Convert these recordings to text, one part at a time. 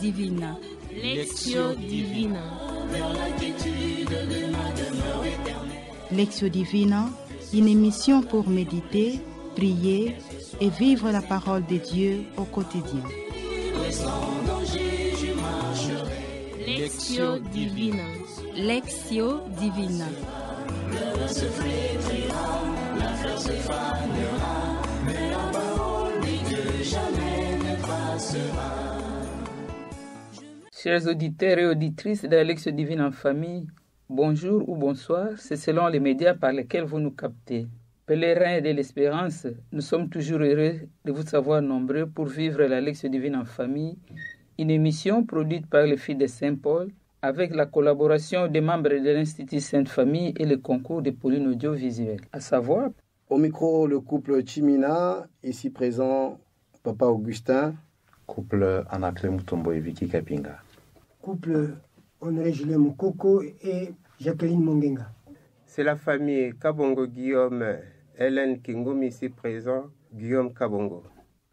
Divina. Lectio Divina. Lectio Divina, une émission pour méditer, prier et vivre la parole de Dieu au quotidien. Lectio Divina. Lectio Divina. Chers auditeurs et auditrices de la Lectio Divine en famille, bonjour ou bonsoir, c'est selon les médias par lesquels vous nous captez. Pèlerins de l'espérance, nous sommes toujours heureux de vous savoir nombreux pour vivre la Lectio Divine en famille, une émission produite par les filles de Saint-Paul avec la collaboration des membres de l'Institut Sainte-Famille et le concours de Pauline Audiovisuel, à savoir... Au micro, le couple Chimina, ici présent, Papa Augustin. Couple Anaclet Mutombo et Vicky Kapinga. Couple Honoré Julien Moukoko et Jacqueline Mongenga. C'est la famille Kabongo Guillaume, Hélène Kingomi ici présent, Guillaume Kabongo.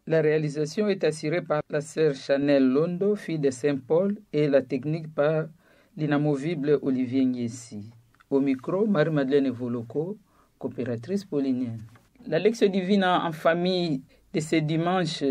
La réalisation est assurée par la sœur Chanel Londo, fille de Saint-Paul, et la technique par l'inamovible Olivier Niessi. Au micro, Marie-Madeleine Voloko, coopératrice paulinienne. La Lectio Divine en famille de ce dimanche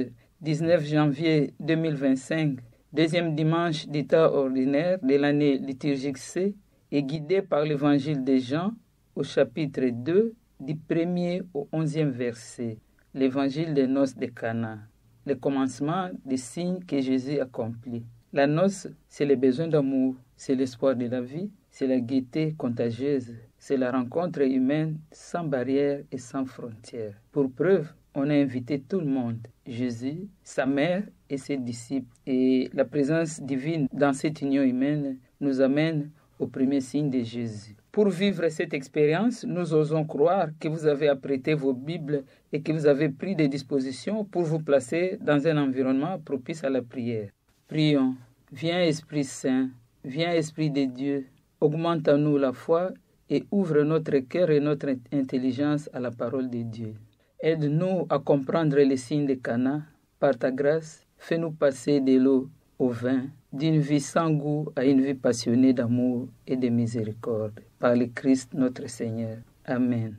19 janvier 2025, deuxième dimanche d'état ordinaire de l'année liturgique C, est guidée par l'évangile de Jean au chapitre 2, du 1er au 11e verset, l'évangile des noces de Cana, le commencement des signes que Jésus accomplit. La noce, c'est le besoin d'amour, c'est l'espoir de la vie, c'est la gaieté contagieuse, c'est la rencontre humaine sans barrières et sans frontières. Pour preuve, on a invité tout le monde, Jésus, sa mère et ses disciples. Et la présence divine dans cette union humaine nous amène au premier signe de Jésus. Pour vivre cette expérience, nous osons croire que vous avez apprêté vos Bibles et que vous avez pris des dispositions pour vous placer dans un environnement propice à la prière. Prions. Viens Esprit Saint, viens Esprit de Dieu, augmente en nous la foi et ouvre notre cœur et notre intelligence à la parole de Dieu. Aide-nous à comprendre les signes de Cana. Par ta grâce, fais-nous passer de l'eau au vin, d'une vie sans goût à une vie passionnée d'amour et de miséricorde. Par le Christ notre Seigneur. Amen.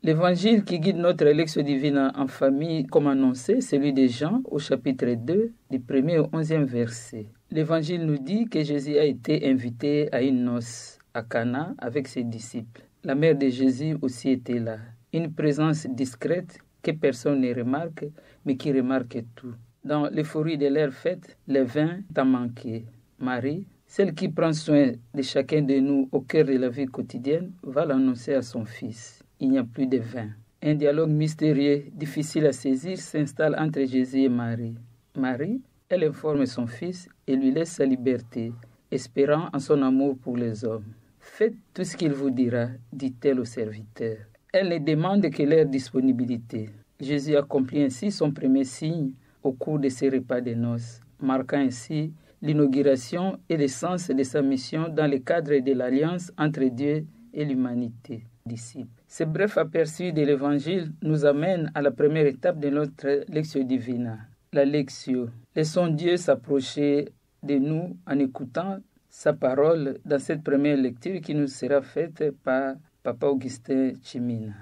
L'évangile qui guide notre Lectio Divina en famille, comme annoncé, celui de Jean au chapitre 2, du 1er au 11e verset. L'évangile nous dit que Jésus a été invité à une noce à Cana avec ses disciples. La mère de Jésus aussi était là. Une présence discrète que personne ne remarque, mais qui remarque tout. Dans l'euphorie de leur fête, le vin t'a manqué. Marie, celle qui prend soin de chacun de nous au cœur de la vie quotidienne, va l'annoncer à son fils. Il n'y a plus de vin. Un dialogue mystérieux, difficile à saisir, s'installe entre Jésus et Marie. Marie, elle informe son fils et lui laisse sa liberté, espérant en son amour pour les hommes. Faites tout ce qu'il vous dira, dit-elle au serviteur. Elle ne demande que leur disponibilité. Jésus accomplit ainsi son premier signe au cours de ses repas de noces, marquant ainsi l'inauguration et le sens de sa mission dans le cadre de l'alliance entre Dieu et l'humanité. Disciples. Ce bref aperçu de l'Évangile nous amène à la première étape de notre Lectio Divina, la Lectio. Laissons Dieu s'approcher de nous en écoutant sa parole dans cette première lecture qui nous sera faite par Papa Augustin Chimina.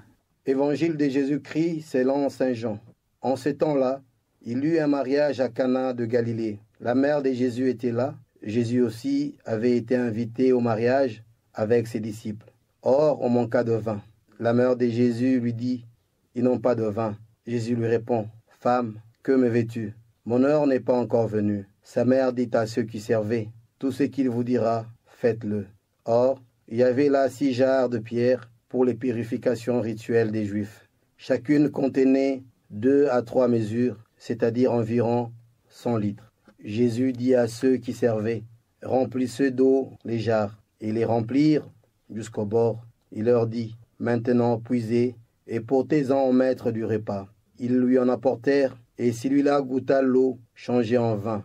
Évangile de Jésus-Christ selon Saint Jean. En ce temps-là, il y eut un mariage à Cana de Galilée. La mère de Jésus était là. Jésus aussi avait été invité au mariage avec ses disciples. Or, on manqua de vin. La mère de Jésus lui dit, « Ils n'ont pas de vin. » Jésus lui répond, « Femme, que me veux-tu? Mon heure n'est pas encore venue. » Sa mère dit à ceux qui servaient, « Tout ce qu'il vous dira, faites-le. » Or, il y avait là 6 jarres de pierre pour les purifications rituelles des Juifs. Chacune contenait 2 à 3 mesures, c'est-à-dire environ 100 litres. Jésus dit à ceux qui servaient, « Remplissez d'eau les jarres. » Ils les remplirent jusqu'au bord. Il leur dit, « Maintenant puisez et portez-en au maître du repas. » Ils lui en apportèrent, et celui-là goûta l'eau changée en vin.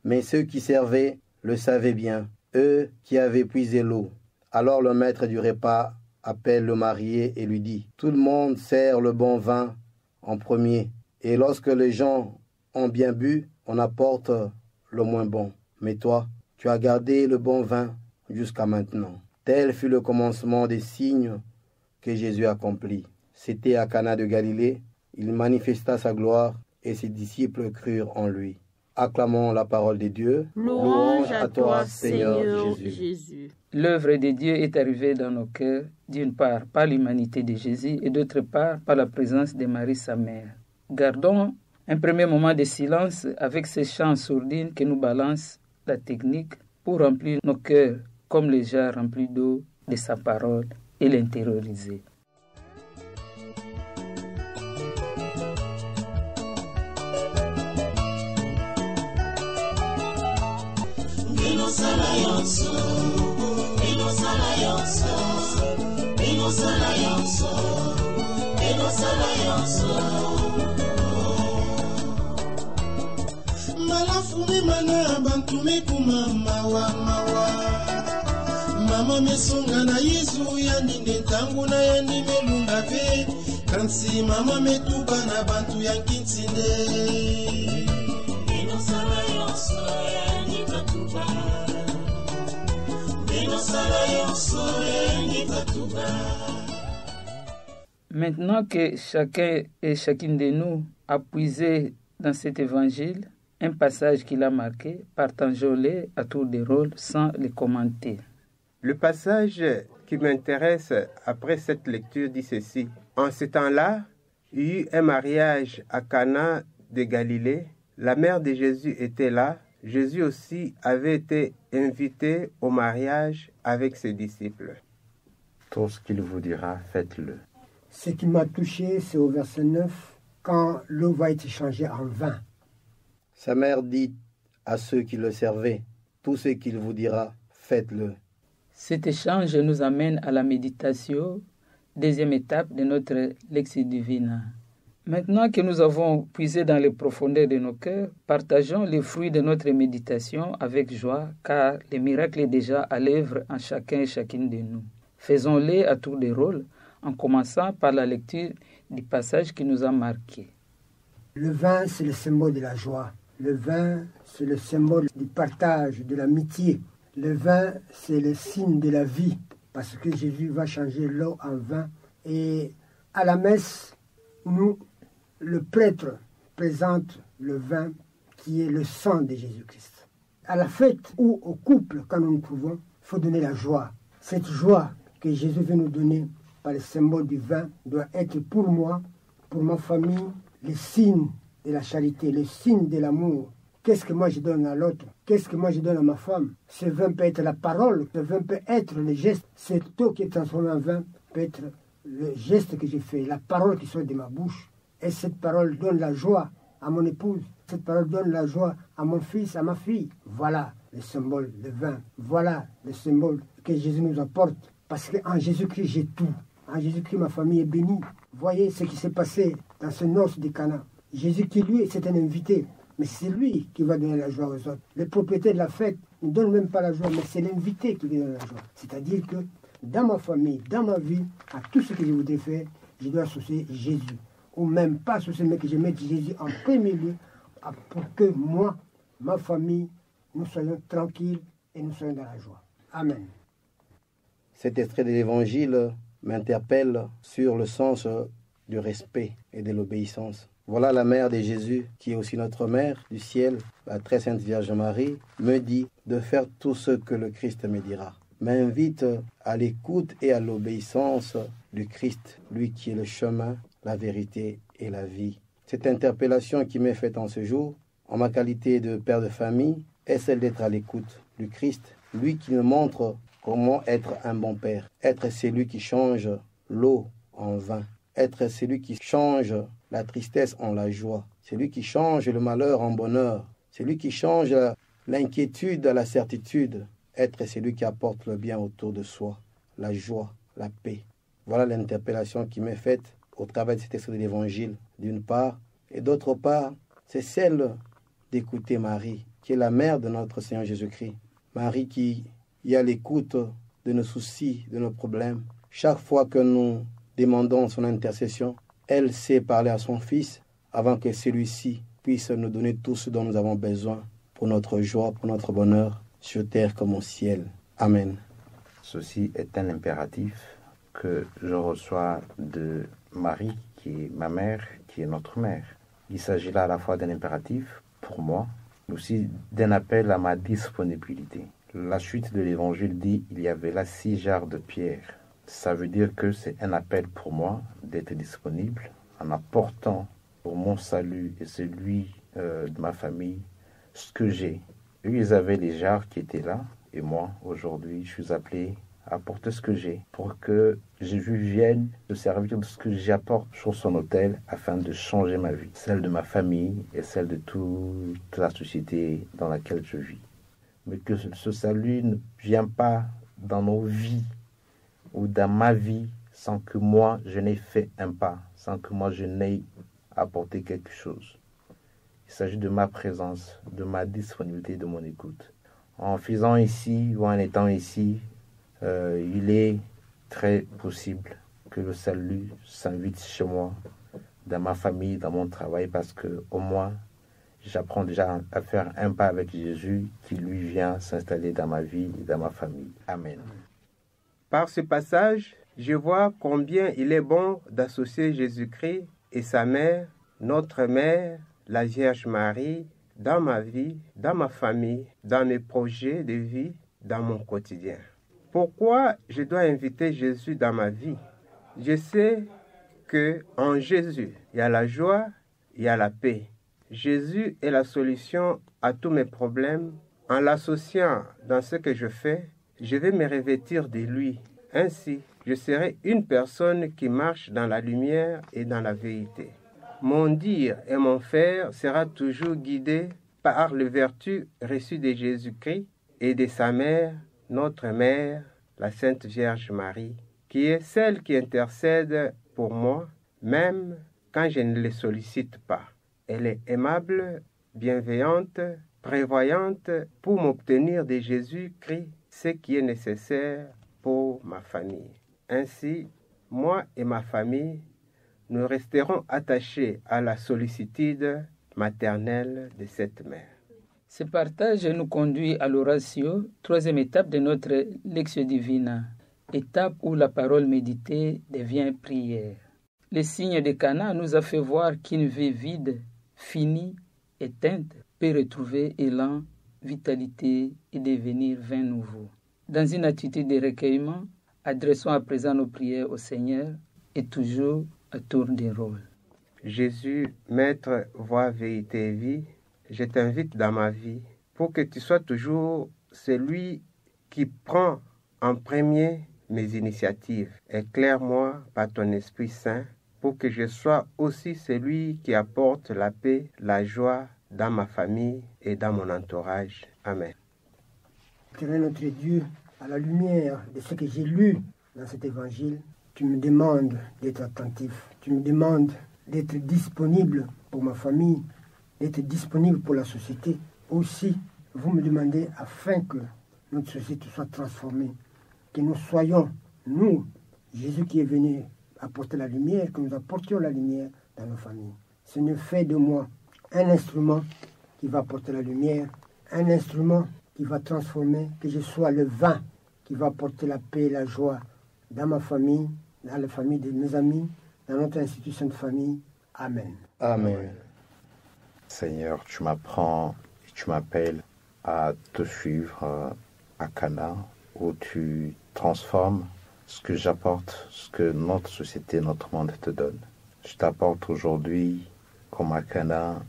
Mais ceux qui servaient le savaient bien, eux qui avaient puisé l'eau. Alors le maître du repas appelle le marié et lui dit, « Tout le monde sert le bon vin en premier, et lorsque les gens ont bien bu, on apporte le moins bon. Mais toi, tu as gardé le bon vin jusqu'à maintenant. » Tel fut le commencement des signes que Jésus accomplit. C'était à Cana de Galilée, il manifesta sa gloire et ses disciples crurent en lui. Acclamons la parole de Dieu. Louange à toi, Seigneur Jésus. L'œuvre de Dieu est arrivée dans nos cœurs, d'une part par l'humanité de Jésus et d'autre part par la présence de Marie, sa mère. Gardons un premier moment de silence avec ces chants sourdines que nous balance la technique pour remplir nos cœurs comme les jarres remplis d'eau de sa parole et l'intérioriser. Malafumi mana bantume kuma mawa mama mesonga na Yesu yandinde tangu na yandi melunga pe kansi mama metuba na bantu yankinsinde inosala yonso yangi batuba inosala yonso yangi batuba. Maintenant que chacun et chacune de nous a puisé dans cet évangile un passage qu'il a marqué, partageons-les à tour de rôle sans les commenter. Le passage qui m'intéresse après cette lecture dit ceci. En ce temps-là, il y eut un mariage à Cana de Galilée. La mère de Jésus était là. Jésus aussi avait été invité au mariage avec ses disciples. Tout ce qu'il vous dira, faites-le. Ce qui m'a touché, c'est au verset 9, quand l'eau va être changée en vin. Sa mère dit à ceux qui le servaient, « Tout ce qu'il vous dira, faites-le. » Cet échange nous amène à la méditation, deuxième étape de notre Lectio Divina. Maintenant que nous avons puisé dans les profondeurs de nos cœurs, partageons les fruits de notre méditation avec joie, car le miracle est déjà à l'œuvre en chacun et chacune de nous. Faisons-les à tour de rôle, en commençant par la lecture du passage qui nous a marqués. Le vin, c'est le symbole de la joie. Le vin, c'est le symbole du partage, de l'amitié. Le vin, c'est le signe de la vie, parce que Jésus va changer l'eau en vin. Et à la messe, nous, le prêtre présente le vin qui est le sang de Jésus-Christ. À la fête ou au couple, quand nous nous trouvons, il faut donner la joie. Cette joie que Jésus veut nous donner par le symbole du vin doit être pour moi, pour ma famille, le signe de la charité, le signe de l'amour. Qu'est-ce que moi je donne à l'autre? Qu'est-ce que moi je donne à ma femme? Ce vin peut être la parole, ce vin peut être le geste. Cette eau qui est transformée en vin peut être le geste que j'ai fait, la parole qui sort de ma bouche. Et cette parole donne la joie à mon épouse. Cette parole donne la joie à mon fils, à ma fille. Voilà le symbole, le vin. Voilà le symbole que Jésus nous apporte. Parce qu'en Jésus-Christ, j'ai tout. En Jésus-Christ, ma famille est bénie. Voyez ce qui s'est passé dans ce noces de Cana. Jésus qui, lui, c'est un invité. Mais c'est lui qui va donner la joie aux autres. Le propriétaire de la fête ne donne même pas la joie, mais c'est l'invité qui lui donne la joie. C'est-à-dire que dans ma famille, dans ma vie, à tout ce que je voudrais faire, je dois associer Jésus. Ou même pas associer, mais que je mette Jésus en premier lieu pour que moi, ma famille, nous soyons tranquilles et nous soyons dans la joie. Amen. Cet extrait de l'Évangile m'interpelle sur le sens du respect et de l'obéissance. Voilà la mère de Jésus, qui est aussi notre mère du ciel, la très sainte Vierge Marie, me dit de faire tout ce que le Christ me dira. M'invite à l'écoute et à l'obéissance du Christ, lui qui est le chemin, la vérité et la vie. Cette interpellation qui m'est faite en ce jour, en ma qualité de père de famille, est celle d'être à l'écoute du Christ, lui qui nous montre comment être un bon père, être celui qui change l'eau en vin, être celui qui change la tristesse en la joie, celui qui change le malheur en bonheur, C'est lui qui change l'inquiétude à la certitude. Être, c'est lui qui apporte le bien autour de soi, la joie, la paix. Voilà l'interpellation qui m'est faite au travers de cet extrait de l'Évangile, d'une part, et d'autre part, c'est celle d'écouter Marie, qui est la mère de notre Seigneur Jésus-Christ. Marie qui est à l'écoute de nos soucis, de nos problèmes. Chaque fois que nous demandons son intercession, elle sait parler à son Fils avant que celui-ci puisse nous donner tout ce dont nous avons besoin pour notre joie, pour notre bonheur, sur terre comme au ciel. Amen. Ceci est un impératif que je reçois de Marie, qui est ma mère, qui est notre mère. Il s'agit là à la fois d'un impératif pour moi, mais aussi d'un appel à ma disponibilité. La suite de l'évangile dit il y avait là 6 jarres de pierre. Ça veut dire que c'est un appel pour moi d'être disponible en apportant pour mon salut et celui de ma famille ce que j'ai. Eux, ils avaient les jarres qui étaient là, et moi, aujourd'hui, je suis appelé à apporter ce que j'ai pour que Jésus vienne se servir de ce que j'apporte sur son autel afin de changer ma vie, celle de ma famille et celle de toute la société dans laquelle je vis. Mais que ce salut ne vient pas dans nos vies ou dans ma vie sans que moi je n'ai fait un pas, sans que moi je n'ai apporté quelque chose. Il s'agit de ma présence, de ma disponibilité, de mon écoute. En faisant ici ou en étant ici, il est très possible que le salut s'invite chez moi, dans ma famille, dans mon travail, parce que au moins j'apprends déjà à faire un pas avec Jésus qui lui vient s'installer dans ma vie et dans ma famille. Amen. Par ce passage, je vois combien il est bon d'associer Jésus-Christ et sa mère, notre mère, la Vierge Marie, dans ma vie, dans ma famille, dans mes projets de vie, dans mon quotidien. Pourquoi je dois inviter Jésus dans ma vie? Je sais qu'en Jésus, il y a la joie, il y a la paix. Jésus est la solution à tous mes problèmes. En l'associant dans ce que je fais, je vais me revêtir de lui. Ainsi, je serai une personne qui marche dans la lumière et dans la vérité. Mon dire et mon faire sera toujours guidé par les vertus reçues de Jésus-Christ et de sa mère, notre mère, la Sainte Vierge Marie, qui est celle qui intercède pour moi, même quand je ne les sollicite pas. Elle est aimable, bienveillante, prévoyante pour m'obtenir de Jésus-Christ ce qui est nécessaire pour ma famille. Ainsi, moi et ma famille, nous resterons attachés à la sollicitude maternelle de cette mère. Ce partage nous conduit à l'oratio, troisième étape de notre Lectio Divina, étape où la parole méditée devient prière. Le signe de Cana nous a fait voir qu'une vie vide, finie, éteinte, peut retrouver élan, vitalité et devenir vin nouveau. Dans une attitude de recueillement, adressons à présent nos prières au Seigneur et toujours à tour de rôle. Jésus, Maître, voie, vérité et vie, je t'invite dans ma vie pour que tu sois toujours celui qui prend en premier mes initiatives. Éclaire-moi par ton Esprit Saint pour que je sois aussi celui qui apporte la paix, la joie dans ma famille et dans mon entourage. Amen. Éternel notre Dieu, à la lumière de ce que j'ai lu dans cet évangile, tu me demandes d'être attentif, tu me demandes d'être disponible pour ma famille, d'être disponible pour la société. Aussi, vous me demandez afin que notre société soit transformée, que nous soyons, nous, Jésus qui est venu apporter la lumière, que nous apportions la lumière dans nos familles. Ce ne fait de moi un instrument qui va apporter la lumière, un instrument qui va transformer, que je sois le vin qui va apporter la paix et la joie dans ma famille, dans la famille de mes amis, dans notre institution de famille. Amen. Amen. Seigneur, tu m'apprends et tu m'appelles à te suivre à Cana, où tu transformes ce que j'apporte, ce que notre société, notre monde te donne. Je t'apporte aujourd'hui, comme à Cana,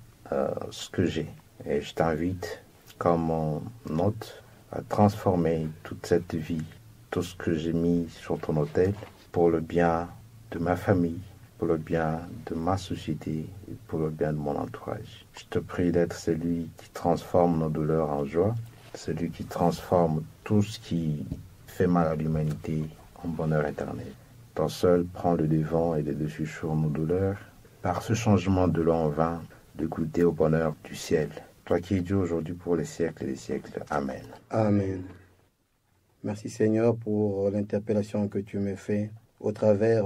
ce que j'ai. Et je t'invite, comme mon hôte, à transformer toute cette vie, tout ce que j'ai mis sur ton autel, pour le bien de ma famille, pour le bien de ma société et pour le bien de mon entourage. Je te prie d'être celui qui transforme nos douleurs en joie, celui qui transforme tout ce qui fait mal à l'humanité en bonheur éternel. Toi seul prends le devant et le dessus sur nos douleurs, par ce changement de l'eau en vin, de goûter au bonheur du ciel. Toi qui es Dieu aujourd'hui pour les siècles et les siècles. Amen. Amen. Merci Seigneur pour l'interpellation que tu me fais au travers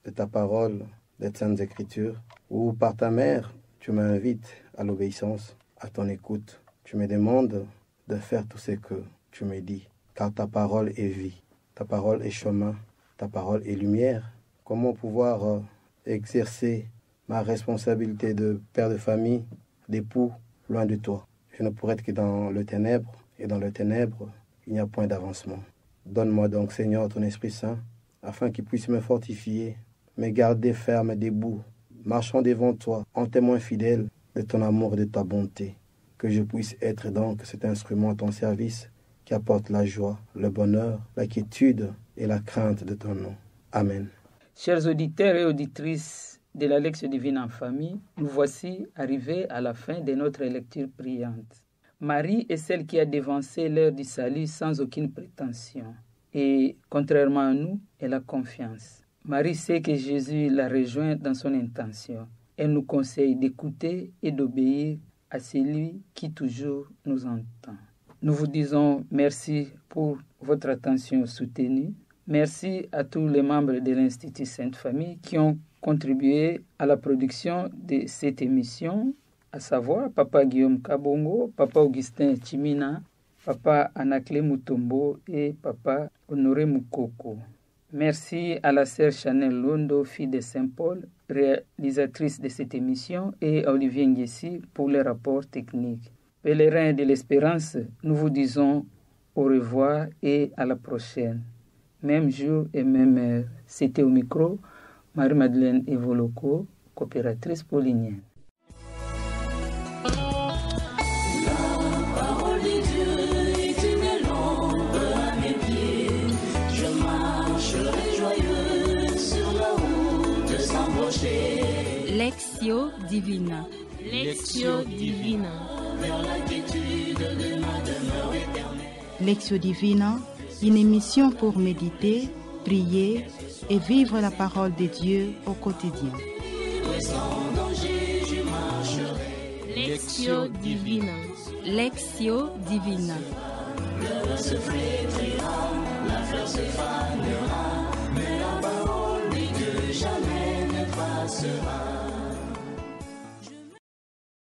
de ta parole, des Saintes Écritures, où par ta mère, tu m'invites à l'obéissance, à ton écoute. Tu me demandes de faire tout ce que tu me dis, car ta parole est vie, ta parole est chemin, ta parole est lumière. Comment pouvoir exercer ma responsabilité de père de famille, d'époux, loin de toi? Je ne pourrais être que dans le ténèbre, et dans le ténèbre, il n'y a point d'avancement. Donne-moi donc, Seigneur, ton Esprit Saint, afin qu'il puisse me fortifier, me garder ferme et debout, marchant devant toi, en témoin fidèle de ton amour et de ta bonté, que je puisse être donc cet instrument à ton service qui apporte la joie, le bonheur, la quiétude et la crainte de ton nom. Amen. Chers auditeurs et auditrices de la Lectio Divina en famille, nous voici arrivés à la fin de notre lecture priante. Marie est celle qui a dévancé l'heure du salut sans aucune prétention. Et contrairement à nous, elle a confiance. Marie sait que Jésus la rejoint dans son intention. Elle nous conseille d'écouter et d'obéir à celui qui toujours nous entend. Nous vous disons merci pour votre attention soutenue. Merci à tous les membres de l'Institut Sainte Famille qui ont contribué à la production de cette émission, à savoir Papa Guillaume Kabongo, Papa Augustin Chimina, Papa Anakle Mutombo et Papa Honoré Mukoko. Merci à la sœur Chanel Londo, fille de Saint-Paul, réalisatrice de cette émission, et à Olivier Nguessi pour les rapports techniques. Pèlerins de l'espérance, nous vous disons au revoir et à la prochaine. Même jour et même heure. C'était au micro Marie-Madeleine Evoloko, coopératrice paulinienne. Lectio Divina. Lectio Divina. Lectio Divina, une émission pour méditer, prier et vivre la parole de Dieu au quotidien. Lectio Divina. Lectio Divina. Le se flétrira, la fleur se fanera, mais la parole de Dieu jamais ne passera.